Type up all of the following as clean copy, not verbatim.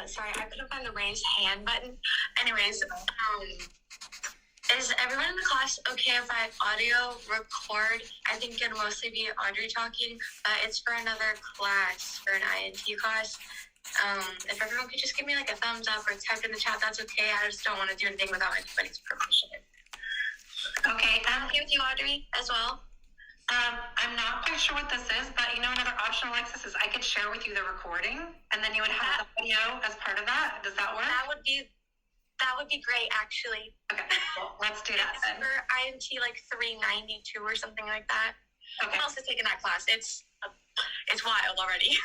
Sorry, I couldn't find the raise hand button. Anyways, is everyone in the class okay if I audio record? I think it'll mostly be Audrey talking, but it's for another class, for an INT class. If everyone could just give me like a thumbs up or type in the chat, that's okay. I just don't want to do anything without anybody's permission. Okay, I'm here with you, Audrey, as well. I'm not quite sure what this is, but another option, Alexis, is I could share with you the recording, and then you would have the audio as part of that. Does that work? That would be great, actually. Okay, well, let's do that then. For INT like 392 or something like that. Okay. Who else is taking that class? It's wild already.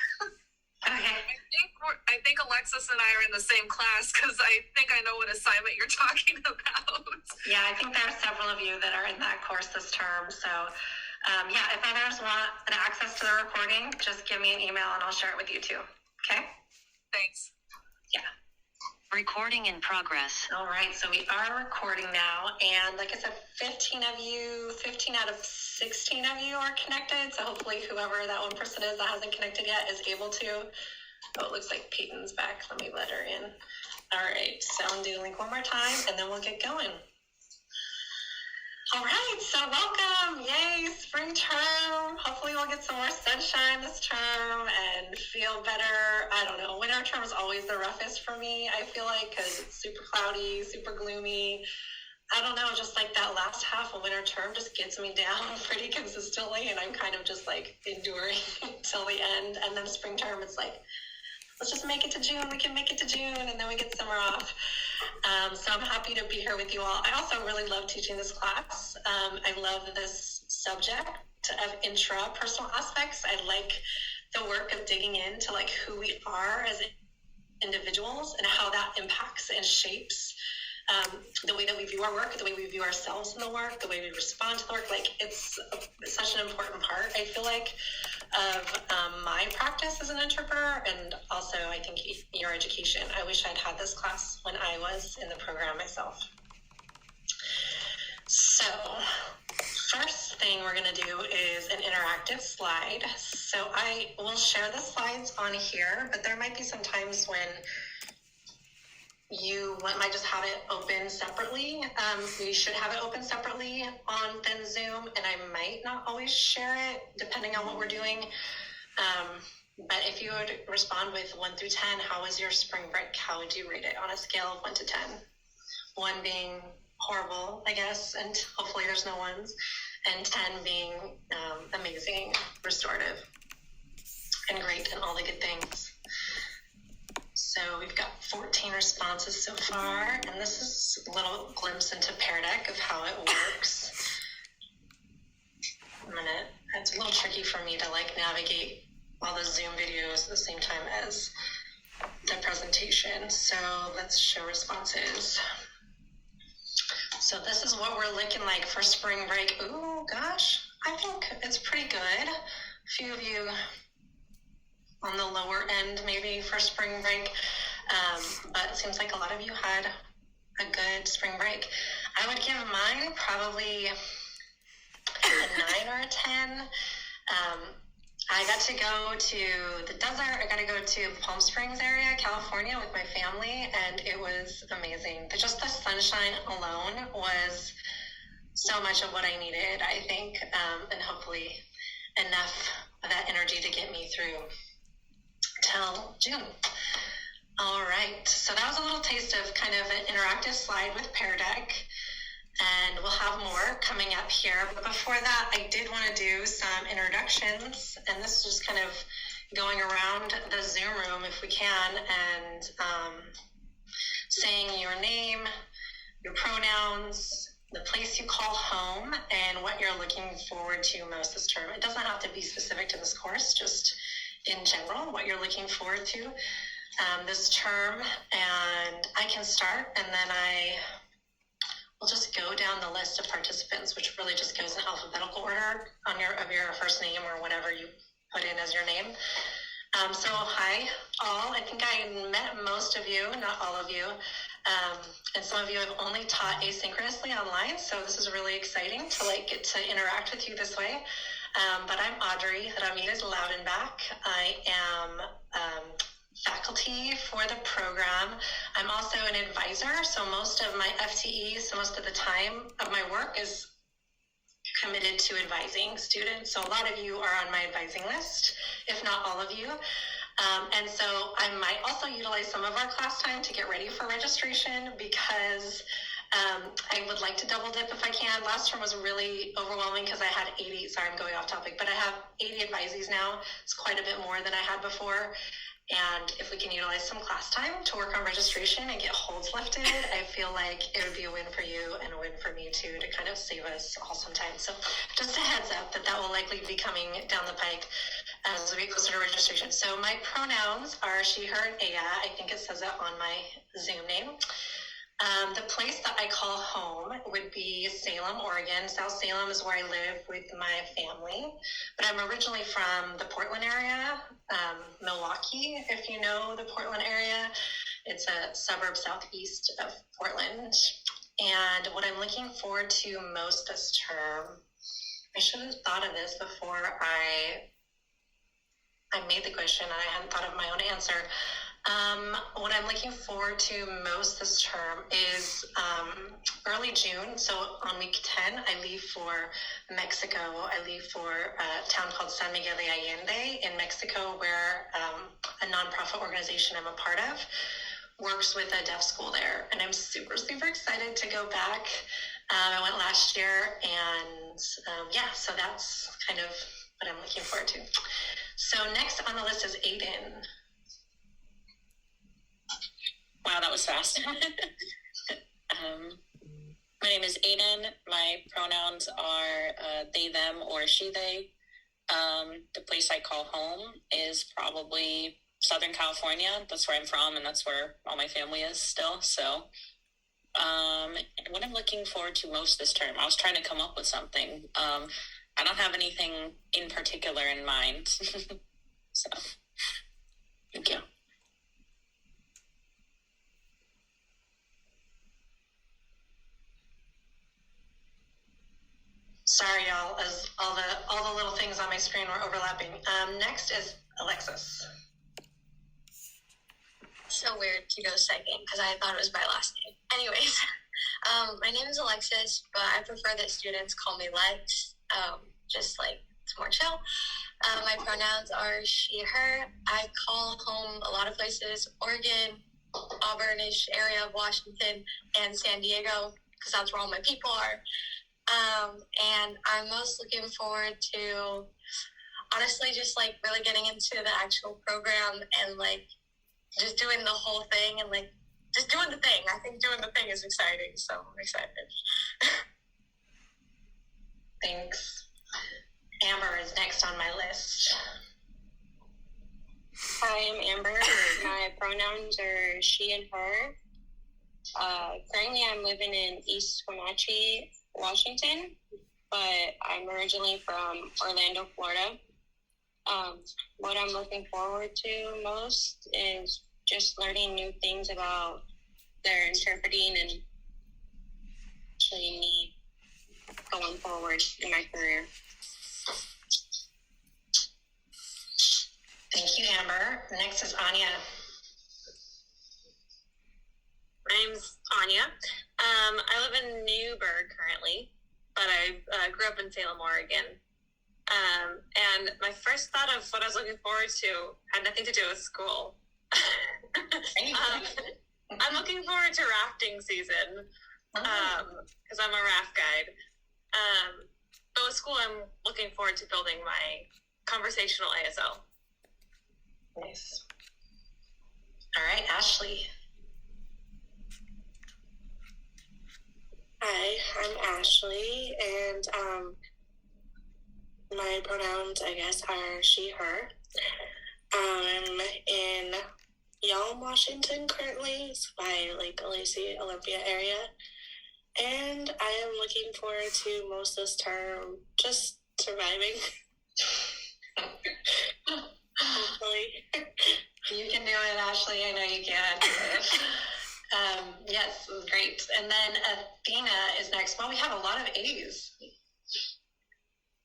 Okay. I think Alexis and I are in the same class because I think I know what assignment you're talking about. Yeah, I think there are several of you that are in that course this term. So, if others want an access to the recording, just give me an email and I'll share it with you too. Okay? Thanks. Yeah. Recording in progress. All right, so we are recording now, and like I said, 15 out of 16 of you are connected, so hopefully whoever that one person is that hasn't connected yet is able to. Oh, it looks like Peyton's back. Let me let her in. All right, so I'm doing the link one more time, and then we'll get going. All right, so welcome. Yay, spring term. Hopefully we'll get some more sunshine this term and feel better. I don't know. Winter term is always the roughest for me, I feel like, because it's super cloudy, super gloomy. I don't know, just like that last half of winter term just gets me down pretty consistently, and I'm kind of just like enduring till the end. And then spring term, it's like, let's just make it to June. We can make it to June, and then we get summer off. So I'm happy to be here with you all. I also really love teaching this class. I love this subject of intrapersonal aspects. I like the work of digging into like who we are as individuals and how that impacts and shapes the way that we view our work, the way we view ourselves in the work, the way we respond to the work. Like it's such an important part, I feel like, of my practice as an interpreter, and also I think your education. I wish I'd had this class when I was in the program myself. So first thing we're going to do is an interactive slide. So I will share the slides on here, but there might be some times when you might just have it open separately. We should have it open separately on then Zoom, and I might not always share it depending on what we're doing. But if you would respond with 1 through 10, how was your spring break? How would you rate it on a scale of 1 to 10? 1 being horrible, I guess, and hopefully there's no ones, and 10 being amazing, restorative, and great, and all the good things. So we've got 14 responses so far, and this is a little glimpse into Pear Deck of how it works. It's a little tricky for me to like navigate all the Zoom videos at the same time as the presentation. So let's show responses. So this is what we're looking like for spring break. Ooh, gosh, I think it's pretty good. A few of you on the lower end maybe for spring break, but it seems like a lot of you had a good spring break. I would give mine probably a 9 or a 10. I got to go to the desert. I got to go to Palm Springs area, California with my family, and it was amazing. Just the sunshine alone was so much of what I needed, I think, and hopefully enough of that energy to get me through till June. All right, so that was a little taste of kind of an interactive slide with Pear Deck, and we'll have more coming up here. But before that, I did want to do some introductions, and this is just kind of going around the Zoom room if we can, and saying your name, your pronouns, the place you call home, and what you're looking forward to most this term. It doesn't have to be specific to this course, just in general, what you're looking forward to this term. And I can start, and then I will just go down the list of participants, which really just goes in alphabetical order of your first name or whatever you put in as your name. So hi all. I think I met most of you, not all of you, and some of you have only taught asynchronously online, so this is really exciting to get to interact with you this way. But I'm Audrey Ramirez Loudenbach. I am faculty for the program. I'm also an advisor, so most of my FTE, so most of the time of my work is committed to advising students. So a lot of you are on my advising list, if not all of you. And so I might also utilize some of our class time to get ready for registration because I would like to double dip if I can. Last term was really overwhelming because I had 80, sorry, I'm going off topic, but I have 80 advisees now. It's quite a bit more than I had before. And if we can utilize some class time to work on registration and get holds lifted, I feel like it would be a win for you and a win for me too, to kind of save us all some time. So just a heads up that will likely be coming down the pike as we get closer to registration. So my pronouns are she, her, and Aya. I think it says it on my Zoom name. The place that I call home would be Salem, Oregon. South Salem is where I live with my family, but I'm originally from the Portland area, Milwaukee, if you know the Portland area. It's a suburb southeast of Portland. And what I'm looking forward to most this term, I should have thought of this before I made the question. I hadn't thought of my own answer. What I'm looking forward to most this term is early June. So on week 10, I leave for Mexico. I leave for a town called San Miguel de Allende in Mexico, where a nonprofit organization I'm a part of works with a deaf school there. And I'm super, super excited to go back. I went last year, and so that's kind of what I'm looking forward to. So next on the list is Aiden. Wow, that was fast. My name is Aiden. My pronouns are they, them, or she, they. The place I call home is probably Southern California. That's where I'm from, and that's where all my family is still. So what I'm looking forward to most this term, I was trying to come up with something. I don't have anything in particular in mind. So, thank you. Sorry, y'all, as all the little things on my screen were overlapping. Next is Alexis. So weird to go second because I thought it was my last name. Anyways, my name is Alexis, but I prefer that students call me Lex. Just like it's more chill. My pronouns are she, her. I call home a lot of places: Oregon, Auburnish area of Washington, and San Diego, because that's where all my people are. And I'm most looking forward to, honestly, just like really getting into the actual program and like just doing the whole thing and like just doing the thing. I think doing the thing is exciting, so I'm excited. Thanks. Amber is next on my list. Hi, I'm Amber. My pronouns are she and her. Currently, I'm living in East Wenatchee, Washington, but I'm originally from Orlando, Florida. What I'm looking forward to most is just learning new things about their interpreting and actually me going forward in my career. Thank you, Amber. Next is Anya. My name's Anya. I live in Newburgh currently, but I grew up in Salem, Oregon. And my first thought of what I was looking forward to had nothing to do with school. I'm looking forward to rafting season because I'm a raft guide. But with school, I'm looking forward to building my conversational ASL. Nice. All right, Ashley. Hi, I'm Ashley, and my pronouns, I guess, are she, her. I'm in Yelm, Washington currently, it's by Lake Lacey, Olympia area, and I am looking forward to most of this term just surviving. Hopefully. You can do it, Ashley. I know you can. Yes, great. And then Athena is next. Well, we have a lot of A's.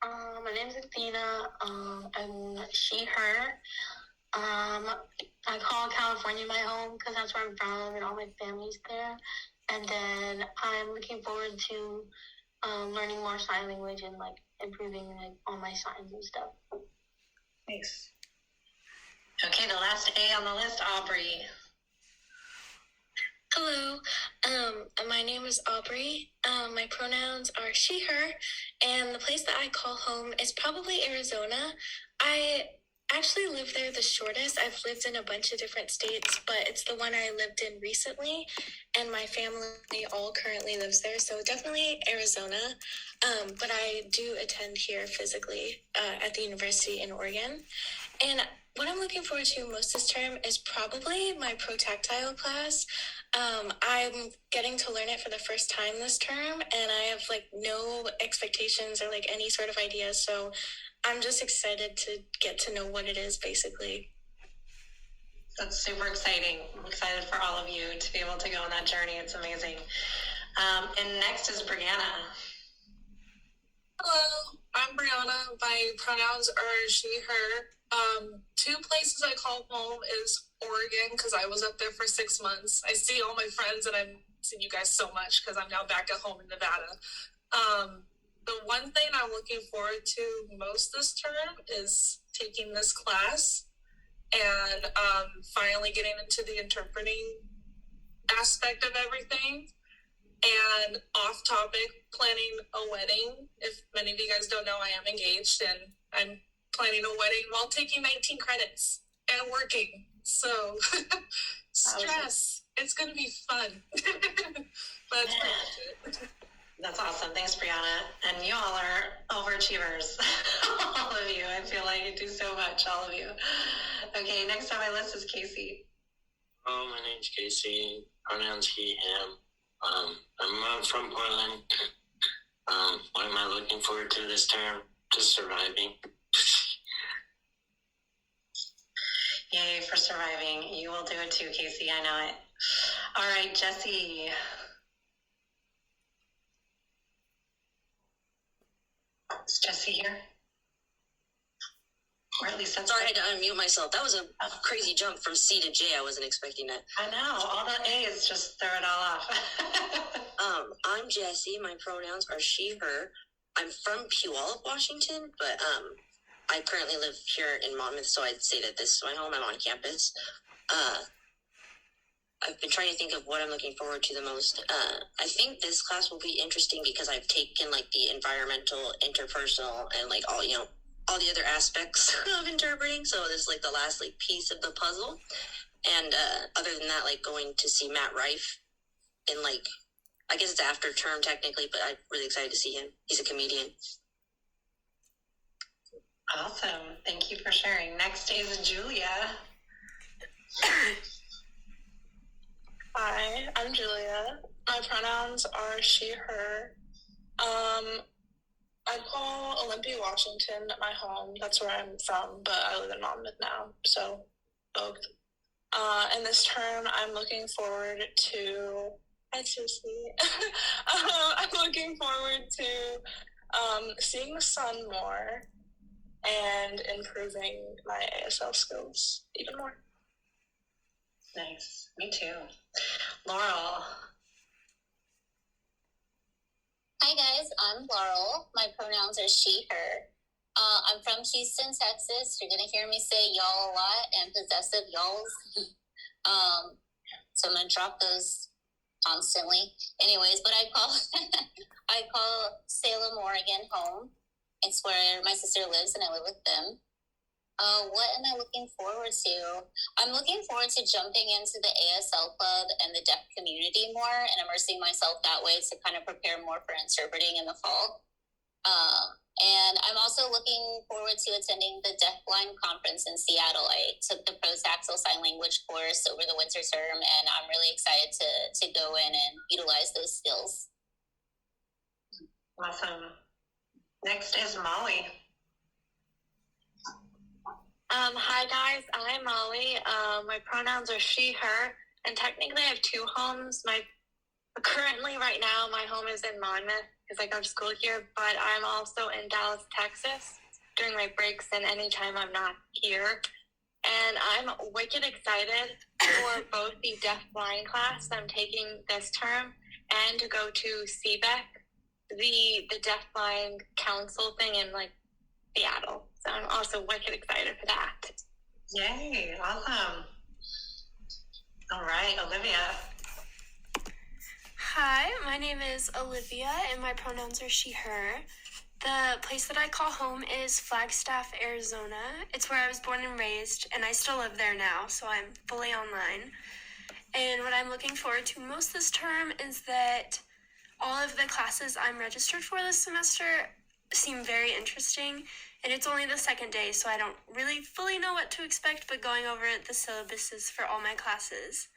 My name's Athena. I'm she, her. I call California my home because that's where I'm from and all my family's there. And then I'm looking forward to learning more sign language and like improving like all my signs and stuff. Thanks. Okay, the last A on the list, Aubrey. Hello, my name is Aubrey. My pronouns are she, her, and the place that I call home is probably Arizona. I actually live there the shortest. I've lived in a bunch of different states, but it's the one I lived in recently, and my family all currently lives there, so definitely Arizona. But I do attend here physically at the university in Oregon. And what I'm looking forward to most this term is probably my protactile class. I'm getting to learn it for the first time this term, and I have like no expectations or like any sort of ideas. So I'm just excited to get to know what it is, basically. That's super exciting. I'm excited for all of you to be able to go on that journey. It's amazing. And next is Brianna. Hello, I'm Brianna. My pronouns are she, her. Two places I call home is Oregon because I was up there for 6 months. I see all my friends and I've seen you guys so much because I'm now back at home in Nevada. The one thing I'm looking forward to most this term is taking this class and finally getting into the interpreting aspect of everything. And off topic, planning a wedding. If many of you guys don't know, I am engaged and I'm planning a wedding while taking 19 credits and working. So stress. It's going to be fun. But that's pretty much it. That's awesome. Thanks, Brianna. And you all are overachievers. All of you. I feel like you do so much, all of you. Okay, next on my list is Casey. Hello, my name's Casey. Pronouns he, him. I'm from Portland. What am I looking forward to this term? Just surviving. Yay for surviving. You will do it too, Casey. I know it. All right, Jesse. Is Jesse here? Or at least that's... Sorry, I had to unmute myself. That was a crazy jump from C to J. I wasn't expecting that. I know. All the A's just throw it all off. I'm Jessie. My pronouns are she, her. I'm from Puyallup, Washington, but I currently live here in Monmouth, so I'd say that this is my home. I'm on campus. I've been trying to think of what I'm looking forward to the most. I think this class will be interesting because I've taken like the environmental, interpersonal, and like all the other aspects of interpreting. So this is like the last like piece of the puzzle. And other than that, like going to see Matt Rife in like, I guess it's after term technically, but I'm really excited to see him. He's a comedian. Awesome. Thank you for sharing. Next is Julia. Hi, I'm Julia. My pronouns are she, her. I call Olympia, Washington my home. That's where I'm from, but I live in Monmouth now, so both. And this term, I'm looking forward to... That's so sweet. I'm looking forward to seeing the sun more and improving my ASL skills even more. Nice. Me too. Laurel. Hi guys, I'm Laurel. My pronouns are she, her. I'm from Houston, Texas. You're gonna hear me say y'all a lot and possessive y'alls. So I'm gonna drop those constantly. Anyways, but I call Salem, Oregon home. It's where my sister lives and I live with them. What am I looking forward to? I'm looking forward to jumping into the ASL club and the deaf community more and immersing myself that way to kind of prepare more for interpreting in the fall. And I'm also looking forward to attending the Deafblind Conference in Seattle. I took the Protaxal Sign Language course over the winter term, and I'm really excited to go in and utilize those skills. Awesome. Next is Molly. Hi guys, I'm Molly. My pronouns are she, her, and technically I have two homes. Currently right now my home is in Monmouth because I go to school here, but I'm also in Dallas, Texas during my breaks and anytime I'm not here. and I'm wicked excited for both the deaf-blind class I'm taking this term and to go to CBEC, the deaf-blind council thing in like Seattle. So I'm also wicked excited for that. Yay, awesome. All right, Olivia. Hi, my name is Olivia, and my pronouns are she, her. The place that I call home is Flagstaff, Arizona. It's where I was born and raised, and I still live there now, so I'm fully online. And what I'm looking forward to most this term is that all of the classes I'm registered for this semester seem very interesting, and it's only the second day, so I don't really fully know what to expect, but going over the syllabuses for all my classes,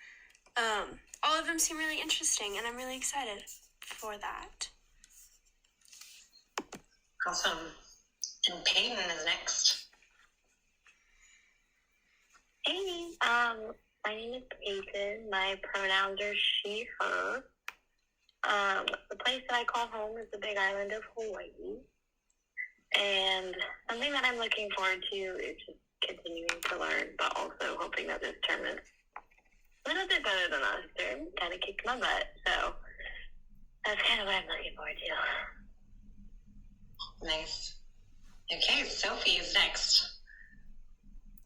all of them seem really interesting, and I'm really excited for that. Awesome. And Peyton is next. Hey, my name is Peyton. My pronouns are she, her. The place that I call home is the Big Island of Hawaii. And something that I'm looking forward to is just continuing to learn, but also hoping that this term is a little bit better than last term. Kind of kicked my butt, so that's kind of what I'm looking forward to. Nice. Okay, Sophie is next.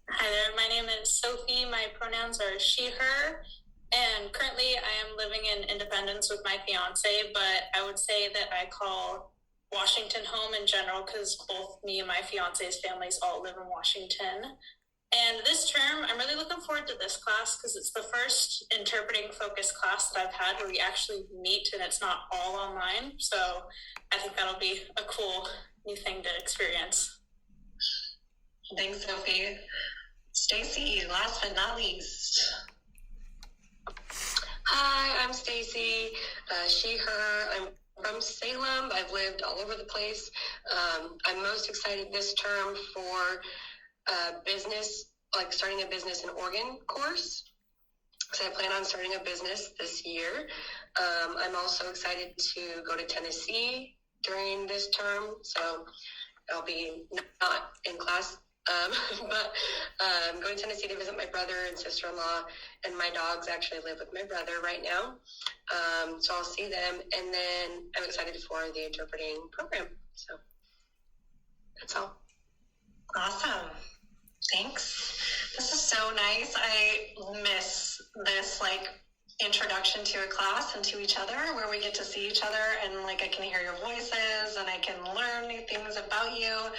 Hi there, my name is Sophie. My pronouns are she, her, and currently I am living in Independence with my fiance, but I would say that I call Washington home in general because both me and my fiance's families all live in Washington. And this term, I'm really looking forward to this class because it's the first interpreting focused class that I've had where we actually meet and it's not all online. So I think that'll be a cool new thing to experience. Thanks, Sophie. Stacy, last but not least. Hi, I'm Stacy. She, her. I'm from Salem. I've lived all over the place. I'm most excited this term for business, like starting a business in Oregon course. So I plan on starting a business this year. I'm also excited to go to Tennessee during this term. So I'll be not in class, but I'm going to Tennessee to visit my brother and sister-in-law, and my dogs actually live with my brother right now. So I'll see them, and then I'm excited for the interpreting program. So that's all. Awesome. Thanks. This is so nice. I miss this introduction to a class and to each other where we get to see each other and I can hear your voices and I can learn new things about you.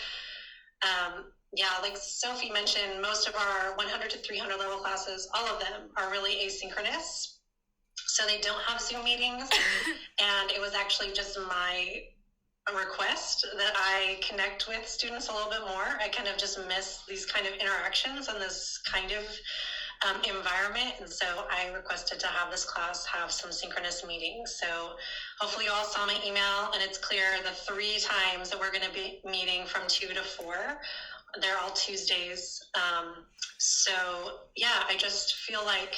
Like Sophie mentioned, most of our 100 to 300 level classes, all of them are really asynchronous. So they don't have Zoom meetings. And it was actually just my request that I connect with students a little bit more. I kind of just miss these kind of interactions and this kind of environment. And so I requested to have this class have some synchronous meetings. So hopefully you all saw my email and it's clear the 3 times that we're going to be meeting from 2 to 4. They're all Tuesdays. I just feel like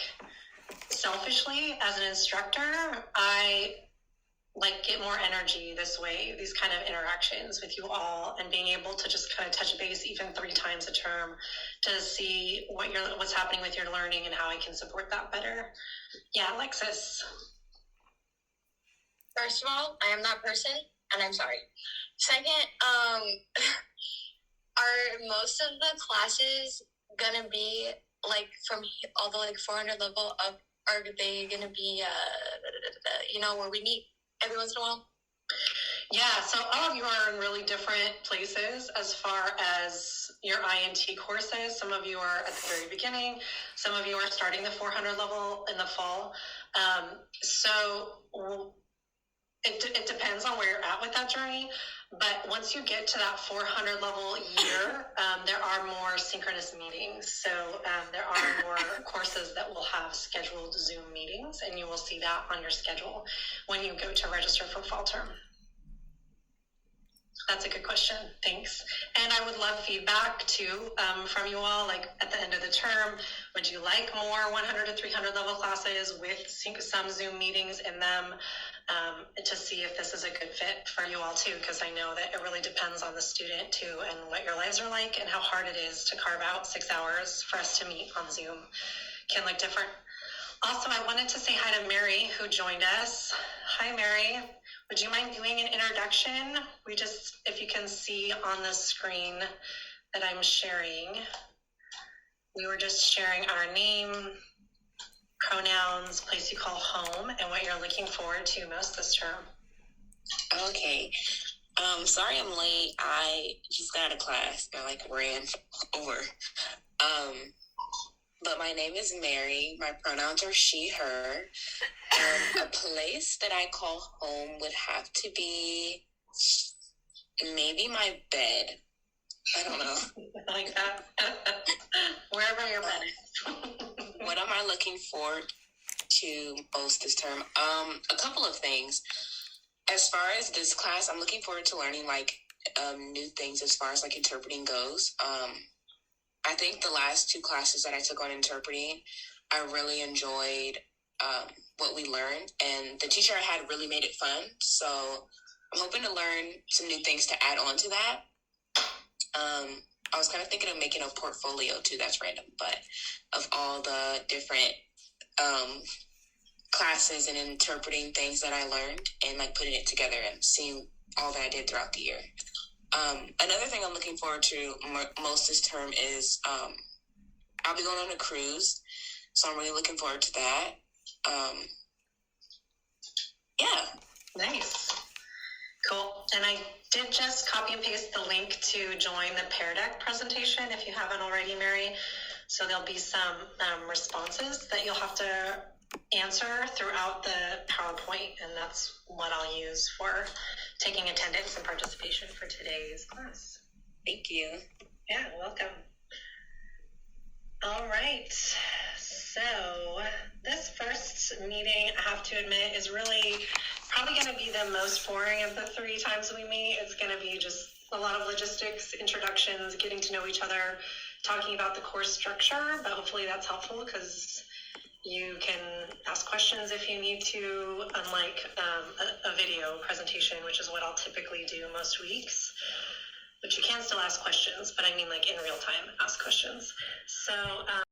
selfishly as an instructor, I get more energy this way, these kind of interactions with you all and being able to just kind of touch base even 3 times a term to see what's happening with your learning and how I can support that better. Yeah, Alexis. First of all, I am that person and I'm sorry. Second, are most of the classes gonna be from all the 400 level up? Are they gonna be where we meet every once in a while? Yeah, so all of you are in really different places as far as your INT courses. Some of you are at the very beginning. Some of you are starting the 400 level in the fall. It depends on where you're at with that journey. But once you get to that 400 level year, there are more synchronous meetings. So there are more courses that will have scheduled Zoom meetings, and you will see that on your schedule when you go to register for fall term. That's a good question. Thanks. And I would love feedback too from you all. At the end of the term, would you like more 100 to 300 level classes with some Zoom meetings in them? to see if this is a good fit for you all too, because I know that it really depends on the student too and what your lives are like and how hard it is to carve out 6 hours for us to meet on Zoom. Can look different. Also, I wanted to say hi to Mary, who joined us. Hi, Mary. Would you mind doing an introduction? If you can see on the screen that I'm sharing, we were just sharing our name, pronouns, place you call home, and what you're looking forward to most this term. Okay. Sorry I'm late. I just got out of class and ran over. But my name is Mary. My pronouns are she, her. A place that I call home would have to be maybe my bed. I don't know. I like that. Wherever your bed is. What am I looking forward to most this term? A couple of things. As far as this class, I'm looking forward to learning new things as far as interpreting goes. I think the last 2 classes that I took on interpreting, I really enjoyed what we learned, and the teacher I had really made it fun. So I'm hoping to learn some new things to add on to that. I was kind of thinking of making a portfolio too. That's random, but of all the different classes and interpreting things that I learned, and putting it together and seeing all that I did throughout the year. Another thing I'm looking forward to most this term is I'll be going on a cruise, so I'm really looking forward to that. Yeah. Nice. Cool. And I did just copy and paste the link to join the Pear Deck presentation if you haven't already, Mary. So there'll be some responses that you'll have to answer throughout the PowerPoint, and that's what I'll use for taking attendance and participation for today's class. Thank you. Yeah, welcome. All right. So this first meeting, I have to admit, is really probably going to be the most boring of the 3 times we meet. It's going to be just a lot of logistics, introductions, getting to know each other, talking about the course structure, but hopefully that's helpful because you can ask questions if you need to, unlike a video presentation, which is what I'll typically do most weeks. But you can still ask questions, but I mean in real time, ask questions. So